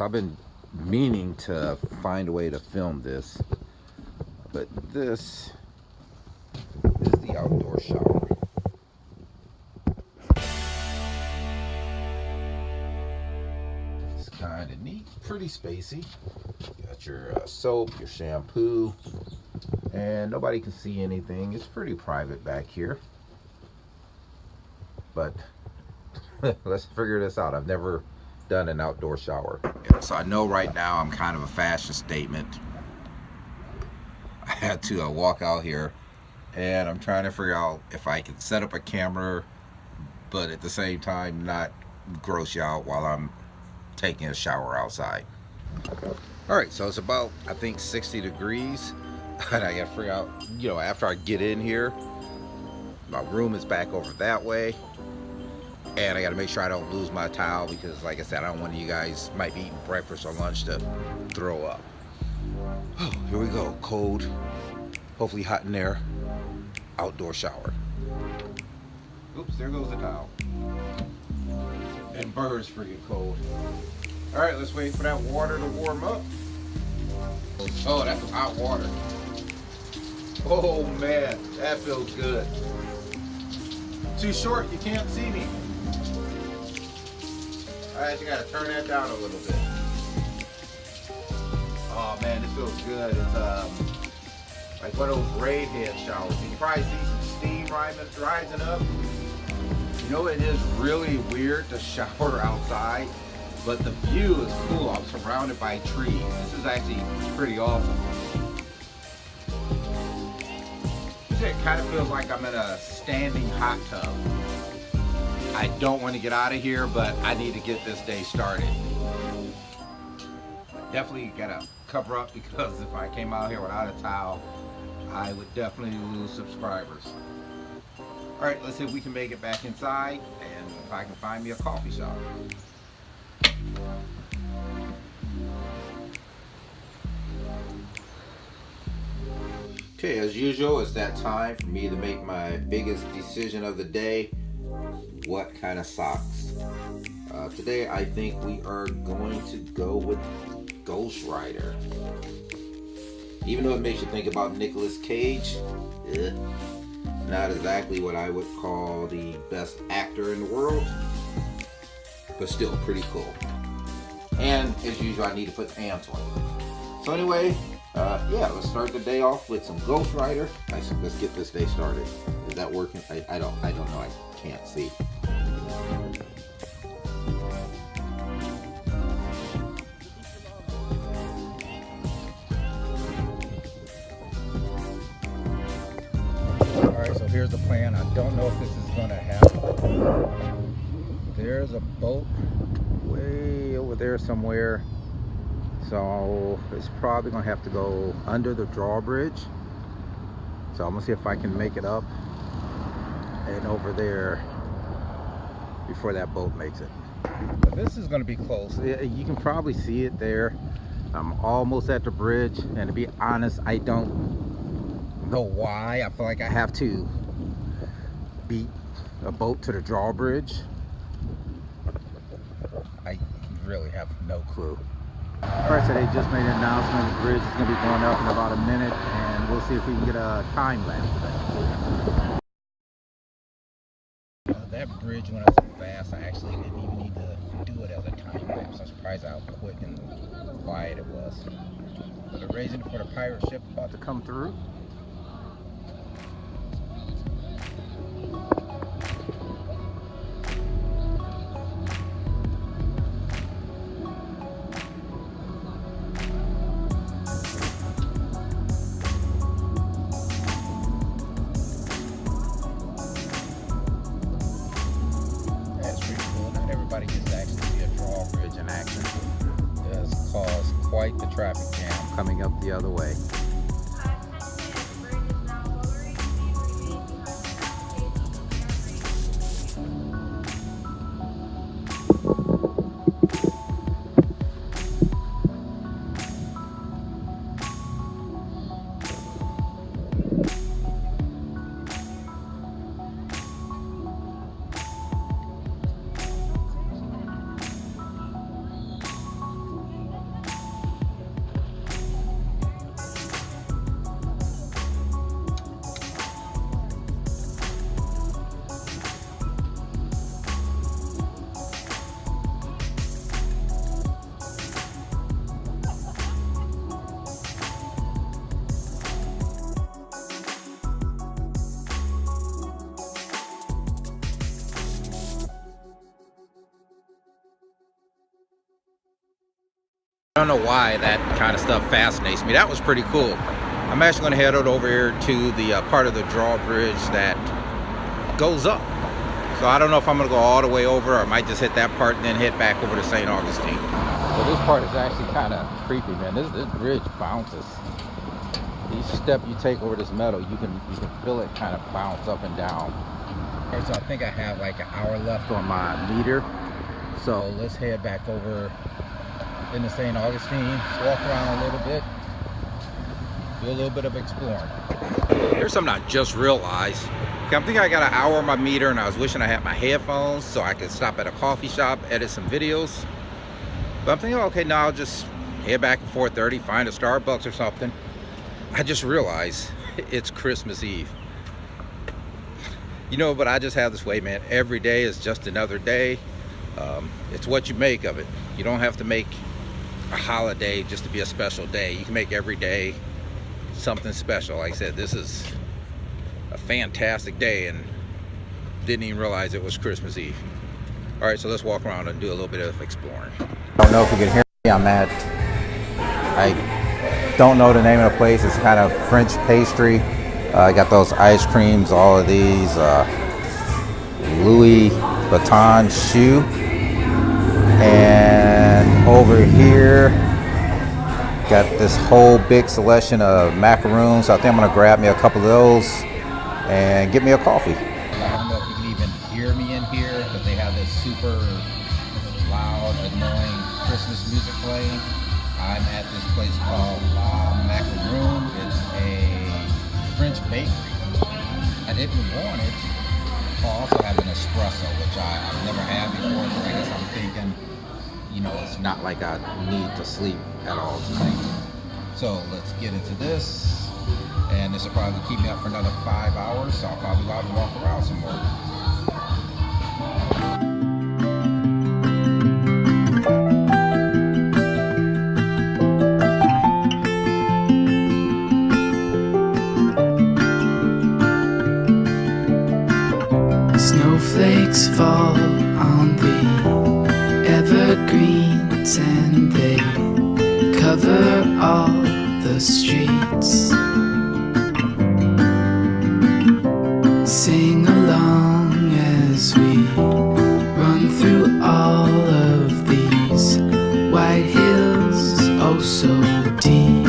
I've been meaning to find a way to film this, but this is the outdoor shower. It's kind of neat, pretty spacey. You got your soap, your shampoo, and nobody can see anything. It's pretty private back here, but let's figure this out. I've never done an outdoor shower. So I know right now I'm kind of a fashion statement. I had to walk out here and I'm trying to figure out if I can set up a camera but at the same time not gross you out while I'm taking a shower outside. Alright, so it's about, I think, 60 degrees, and I gotta figure out, after I get in here, my room is back over that way, and I gotta make sure I don't lose my towel because, like I said, I don't want you guys might be eating breakfast or lunch to throw up. Oh, here we go. Cold, hopefully hot in there. Outdoor shower. Oops, there goes the towel. And birds freaking cold. All right, let's wait for that water to warm up. Oh, that's hot water. Oh man, that feels good. Too short, you can't see me. All right, you gotta turn that down a little bit. Oh man, this feels good. It's like one of those raid head showers. You can probably see some steam rising up. It is really weird to shower outside, but the view is cool. I'm surrounded by trees. This is actually pretty awesome. It kind of feels like I'm in a standing hot tub. I don't want to get out of here, but I need to get this day started. Definitely gotta cover up because if I came out here without a towel, I would definitely lose subscribers. All right, let's see if we can make it back inside and if I can find me a coffee shop. Okay, as usual, it's that time for me to make my biggest decision of the day. What kind of socks? Today, I think we are going to go with Ghost Rider. Even though it makes you think about Nicolas Cage, not exactly what I would call the best actor in the world, but still pretty cool. And as usual, I need to put pants on. So anyway, let's start the day off with some Ghost Rider. Let's get this day started. Is that working? I don't know. I can't see. Alright, so here's the plan. I don't know if this is gonna happen. There's a boat way over there somewhere. So it's probably gonna have to go under the drawbridge. So I'm gonna see if I can make it up and over there before that boat makes it. But this is gonna be close. You can probably see it there. I'm almost at the bridge, and to be honest, I don't know why. I feel like I have to beat a boat to the drawbridge. I really have no clue. Alright, so they just made an announcement. The bridge is going to be going up in about a minute, and we'll see if we can get a time lapse of that. That bridge went up so fast, I actually didn't even need to do it as a time lapse. I'm surprised how quick and quiet it was. So they're raising for the pirate ship about to come through. Everybody gets to actually see a drawbridge in action. It has caused quite the traffic jam coming up the other way. I don't know why that kind of stuff fascinates me. That was pretty cool. I'm actually going to head over here to the part of the drawbridge that goes up. So I don't know if I'm going to go all the way over, or I might just hit that part and then head back over to St. Augustine. So this part is actually kind of creepy, man. This bridge bounces. Each step you take over this metal, you can feel it kind of bounce up and down. Okay, so I think I have like an hour left on my meter. So let's head back over into St. Augustine, just walk around a little bit, do a little bit of exploring. Here's something I just realized. Okay, I'm thinking I got an hour on my meter, and I was wishing I had my headphones so I could stop at a coffee shop, edit some videos. But I'm thinking, okay, now I'll just head back at 4:30, find a Starbucks or something. I just realized it's Christmas Eve. You know, but I just have this way, man. Every day is just another day. It's what you make of it. You don't have to make a holiday just to be a special day. You can make every day something special. Like I said, this is a fantastic day, and didn't even realize it was Christmas Eve. All right, so let's walk around and do a little bit of exploring. I don't know if you can hear me. I don't know the name of the place. It's kind of French pastry. I got those ice creams, all of these Louis Vuitton shoe, and over here got this whole big selection of macaroons. So I think I'm gonna grab me a couple of those and get me a coffee. I don't know if you can even hear me in here, but they have this super loud, annoying Christmas music playing. I'm at this place called La Macaroon. It's a French bakery. I didn't want it. I also have an espresso, which I've never had before. So I guess I'm thinking, you know, it's not like I need to sleep at all tonight. So let's get into this. And this will probably keep me up for another 5 hours. So I'll probably go out and walk around some more. Snowflakes fall on the evergreens and they cover all the streets. Sing along as we run through all of these white hills, oh so deep.